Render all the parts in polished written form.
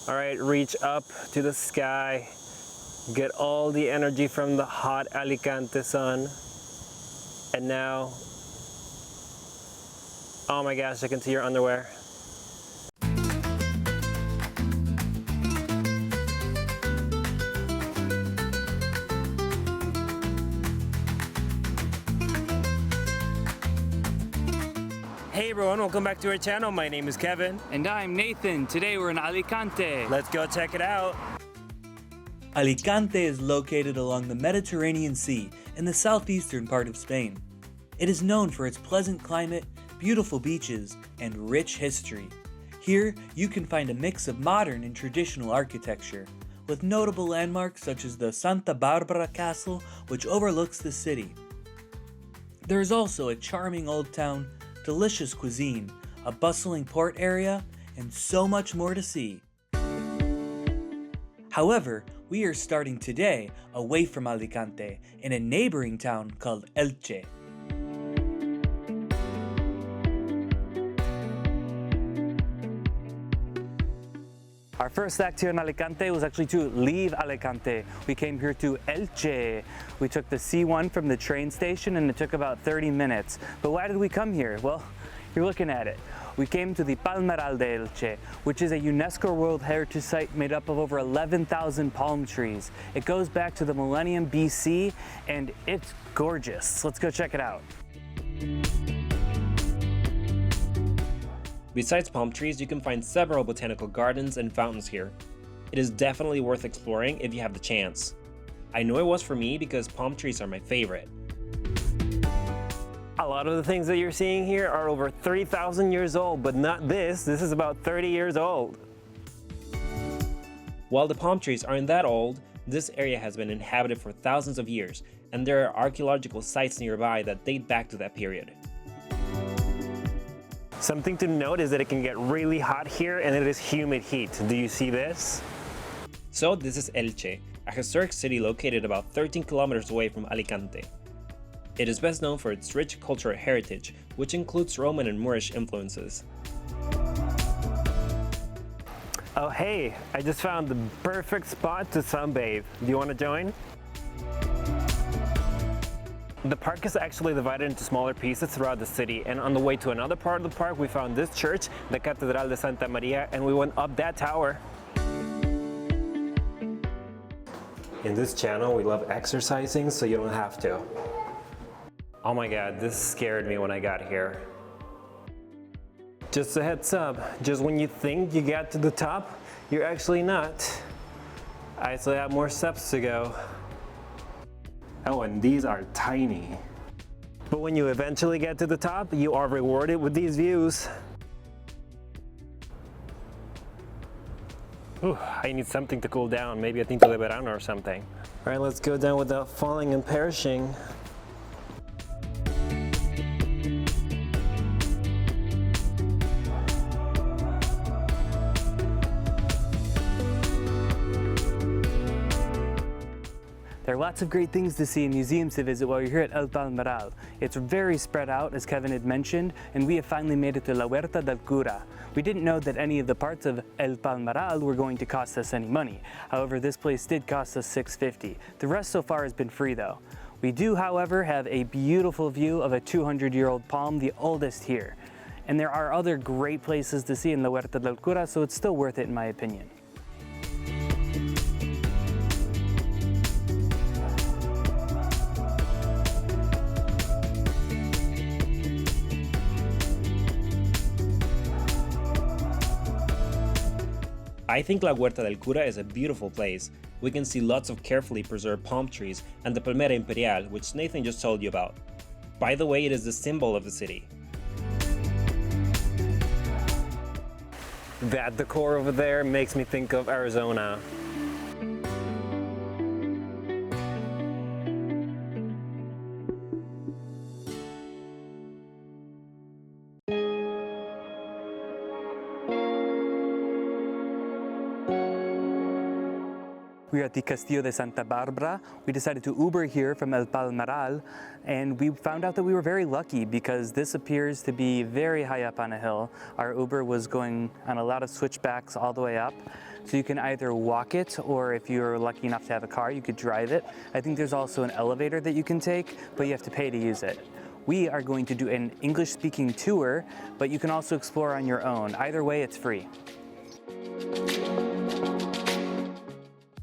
All right, reach up to the sky. Get all the energy from the hot Alicante sun. And now, oh my gosh, I can see your underwear. Hey everyone, welcome back to our channel. My name is Kevin. And I'm Nathan. Today we're in Alicante. Let's go check it out. Alicante is located along the Mediterranean Sea in the southeastern part of Spain. It is known for its pleasant climate, beautiful beaches, and rich history. Here, you can find a mix of modern and traditional architecture, with notable landmarks such as the Santa Bárbara Castle, which overlooks the city. There is also a charming old town, delicious cuisine, a bustling port area, and so much more to see. However, we are starting today away from Alicante in a neighboring town called Elche. Our first act here in Alicante was actually to leave Alicante. We came here to Elche. We took the C1 from the train station and it took about 30 minutes. But why did we come here? Well, you're looking at it. We came to the Palmeral de Elche, which is a UNESCO World Heritage Site made up of over 11,000 palm trees. It goes back to the millennium BC and it's gorgeous. Let's go check it out. Besides palm trees, you can find several botanical gardens and fountains here. It is definitely worth exploring if you have the chance. I know it was for me because palm trees are my favorite. A lot of the things that you're seeing here are over 3,000 years old, but not this. This is about 30 years old. While the palm trees aren't that old, this area has been inhabited for thousands of years, and there are archaeological sites nearby that date back to that period. Something to note is that it can get really hot here and it is humid heat. Do you see this? So this is Elche, a historic city located about 13 kilometers away from Alicante. It is best known for its rich cultural heritage, which includes Roman and Moorish influences. Oh hey, I just found the perfect spot to sunbathe. Do you want to join? The park is actually divided into smaller pieces throughout the city, and on the way to another part of the park we found this church, the Castillo de Santa Bárbara, and we went up that tower. In this channel we love exercising so you don't have to. Oh my god, this scared me when I got here. Just a heads up, just when you think you got to the top, you're actually not. I still have more steps to go. Oh, and these are tiny. But when you eventually get to the top, you are rewarded with these views. Ooh, I need something to cool down, maybe a tinto de verano or something. All right, let's go down without falling and perishing. There are lots of great things to see and museums to visit while you're here at El Palmeral. It's very spread out, as Kevin had mentioned, and we have finally made it to La Huerta del Cura. We didn't know that any of the parts of El Palmeral were going to cost us any money. However, this place did cost us $6.50. The rest so far has been free though. We do, however, have a beautiful view of a 200-year-old palm, the oldest here. And there are other great places to see in La Huerta del Cura, so it's still worth it in my opinion. I think La Huerta del Cura is a beautiful place. We can see lots of carefully preserved palm trees and the Palmera Imperial, which Nathan just told you about. By the way, it is the symbol of the city. That decor over there makes me think of Arizona. We are at the Castillo de Santa Bárbara. We decided to Uber here from El Palmeral, and we found out that we were very lucky because this appears to be very high up on a hill. Our Uber was going on a lot of switchbacks all the way up. So you can either walk it, or if you're lucky enough to have a car, you could drive it. I think there's also an elevator that you can take, but you have to pay to use it. We are going to do an English-speaking tour, but you can also explore on your own. Either way, it's free.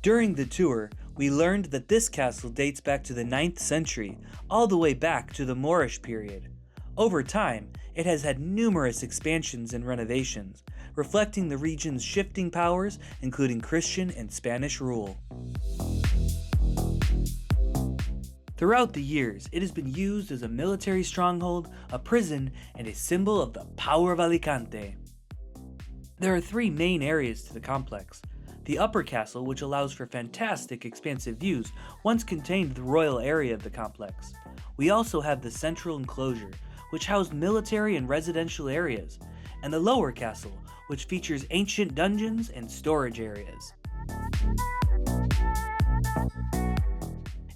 During the tour, we learned that this castle dates back to the 9th century, all the way back to the Moorish period. Over time, it has had numerous expansions and renovations, reflecting the region's shifting powers, including Christian and Spanish rule. Throughout the years, it has been used as a military stronghold, a prison, and a symbol of the power of Alicante. There are three main areas to the complex. The upper castle, which allows for fantastic expansive views, once contained the royal area of the complex. We also have the central enclosure, which housed military and residential areas, and the lower castle, which features ancient dungeons and storage areas.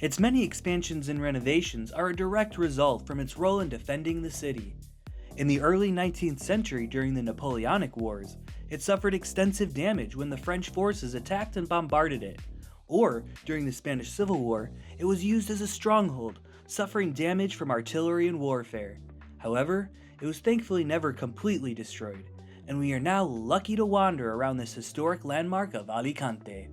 Its many expansions and renovations are a direct result from its role in defending the city. In the early 19th century, during the Napoleonic Wars, it suffered extensive damage when the French forces attacked and bombarded it. Or, during the Spanish Civil War, it was used as a stronghold, suffering damage from artillery and warfare. However, it was thankfully never completely destroyed, and we are now lucky to wander around this historic landmark of Alicante.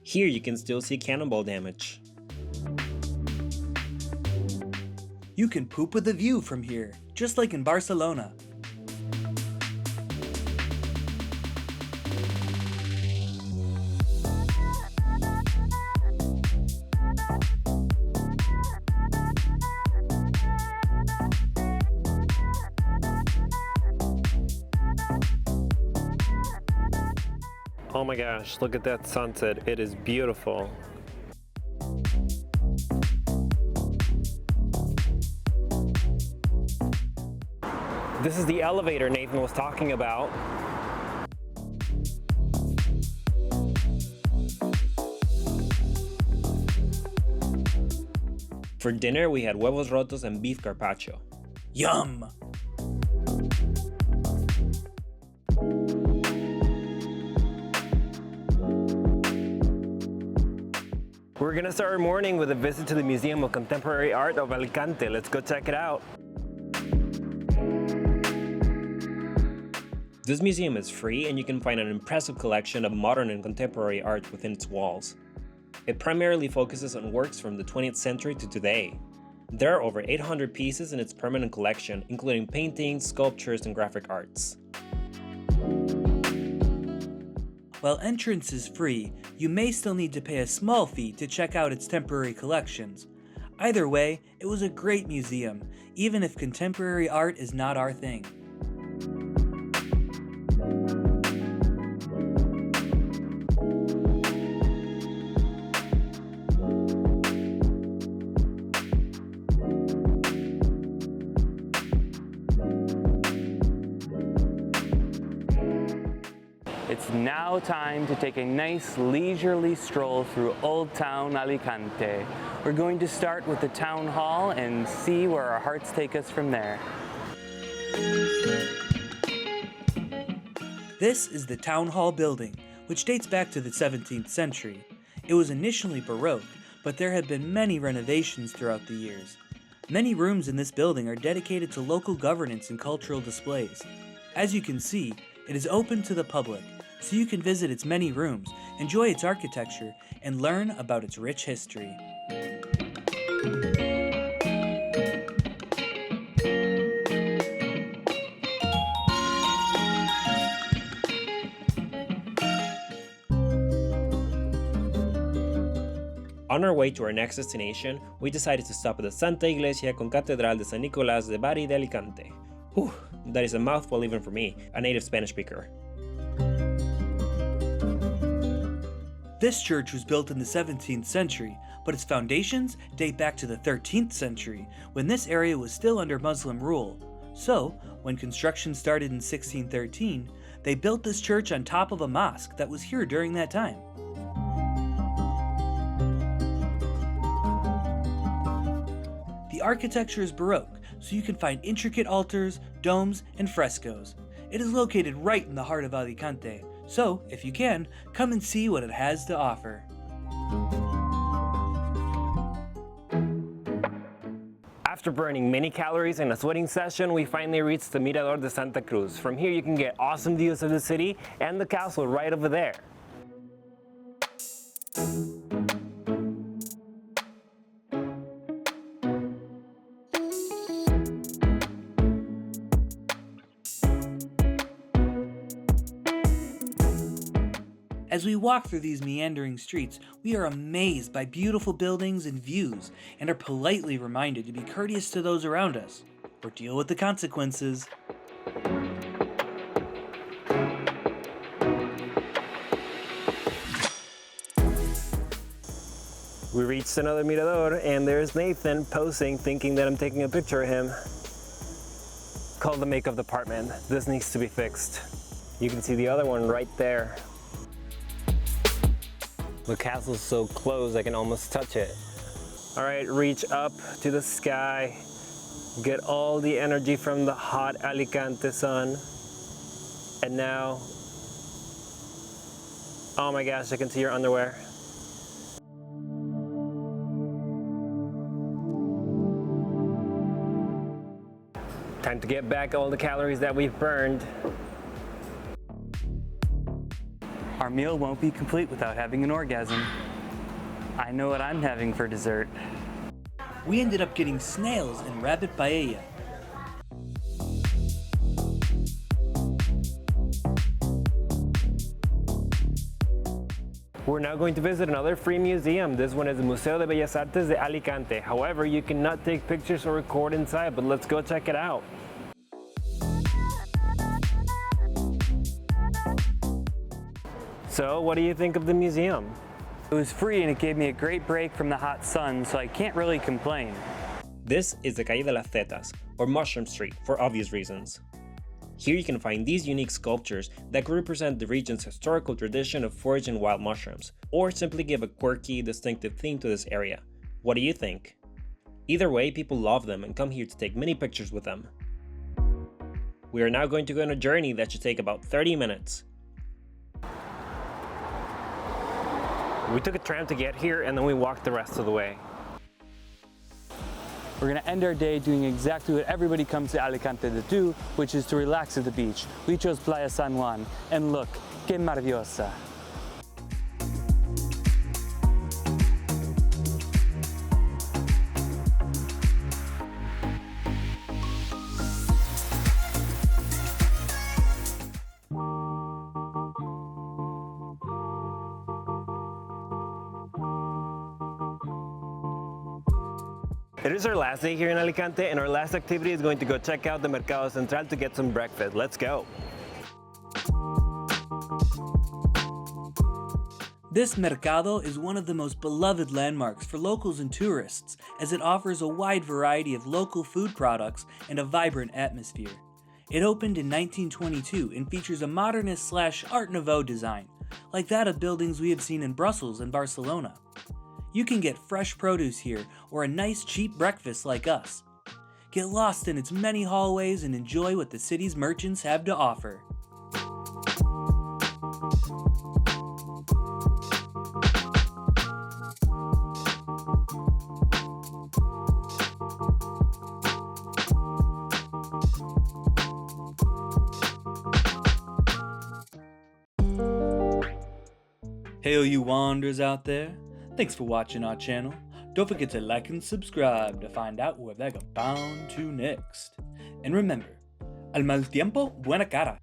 Here you can still see cannonball damage. You can poop with a view from here, just like in Barcelona. Oh my gosh, look at that sunset. It is beautiful. This is the elevator Nathan was talking about. For dinner, we had huevos rotos and beef carpaccio. Yum! We're gonna start our morning with a visit to the Museum of Contemporary Art of Alicante. Let's go check it out. This museum is free, and you can find an impressive collection of modern and contemporary art within its walls. It primarily focuses on works from the 20th century to today. There are over 800 pieces in its permanent collection, including paintings, sculptures, and graphic arts. While entrance is free, you may still need to pay a small fee to check out its temporary collections. Either way, it was a great museum, even if contemporary art is not our thing. It's now time to take a nice leisurely stroll through Old Town Alicante. We're going to start with the town hall and see where our hearts take us from there. This is the Town Hall building, which dates back to the 17th century. It was initially Baroque, but there have been many renovations throughout the years. Many rooms in this building are dedicated to local governance and cultural displays. As you can see, it is open to the public, so you can visit its many rooms, enjoy its architecture, and learn about its rich history. On our way to our next destination, we decided to stop at the Santa Iglesia con Catedral de San Nicolás de Bari de Alicante. Whew, that is a mouthful even for me, a native Spanish speaker. This church was built in the 17th century, but its foundations date back to the 13th century, when this area was still under Muslim rule. So, when construction started in 1613, They built this church on top of a mosque that was here during that time. The architecture is Baroque, so you can find intricate altars, domes, and frescoes. It is located right in the heart of Alicante, so if you can, come and see what it has to offer. After burning many calories in a sweating session, we finally reached the Mirador de Santa Cruz. From here you can get awesome views of the city and the castle right over there. As we walk through these meandering streets, we are amazed by beautiful buildings and views, and are politely reminded to be courteous to those around us, or deal with the consequences. We reached another Mirador, and there's Nathan posing, thinking that I'm taking a picture of him. Call the makeup department. This needs to be fixed. You can see the other one right there. The castle's so close I can almost touch it. All right, reach up to the sky. Get all the energy from the hot Alicante sun. And now, oh my gosh, I can see your underwear. Time to get back all the calories that we've burned. Our meal won't be complete without having an orgasm. I know what I'm having for dessert. We ended up getting snails and rabbit paella. We're now going to visit another free museum. This one is the Museo de Bellas Artes de Alicante. However, you cannot take pictures or record inside, but let's go check it out. So, what do you think of the museum? It was free and it gave me a great break from the hot sun, so I can't really complain. This is the Calle de las Setas, or Mushroom Street, for obvious reasons. Here you can find these unique sculptures that could represent the region's historical tradition of foraging wild mushrooms, or simply give a quirky, distinctive theme to this area. What do you think? Either way, people love them and come here to take many pictures with them. We are now going to go on a journey that should take about 30 minutes. We took a tram to get here and then we walked the rest of the way. We're gonna end our day doing exactly what everybody comes to Alicante to do, which is to relax at the beach. We chose Playa San Juan, and look, que maravillosa. It is our last day here in Alicante, and our last activity is going to go check out the Mercado Central to get some breakfast. Let's go! This mercado is one of the most beloved landmarks for locals and tourists, as it offers a wide variety of local food products and a vibrant atmosphere. It opened in 1922 and features a modernist/Art Nouveau design, like that of buildings we have seen in Brussels and Barcelona. You can get fresh produce here, or a nice cheap breakfast like us. Get lost in its many hallways and enjoy what the city's merchants have to offer. Hey, all you wanderers out there. Thanks for watching our channel. Don't forget to like and subscribe to find out where they're bound to next. And remember, al mal tiempo, buena cara.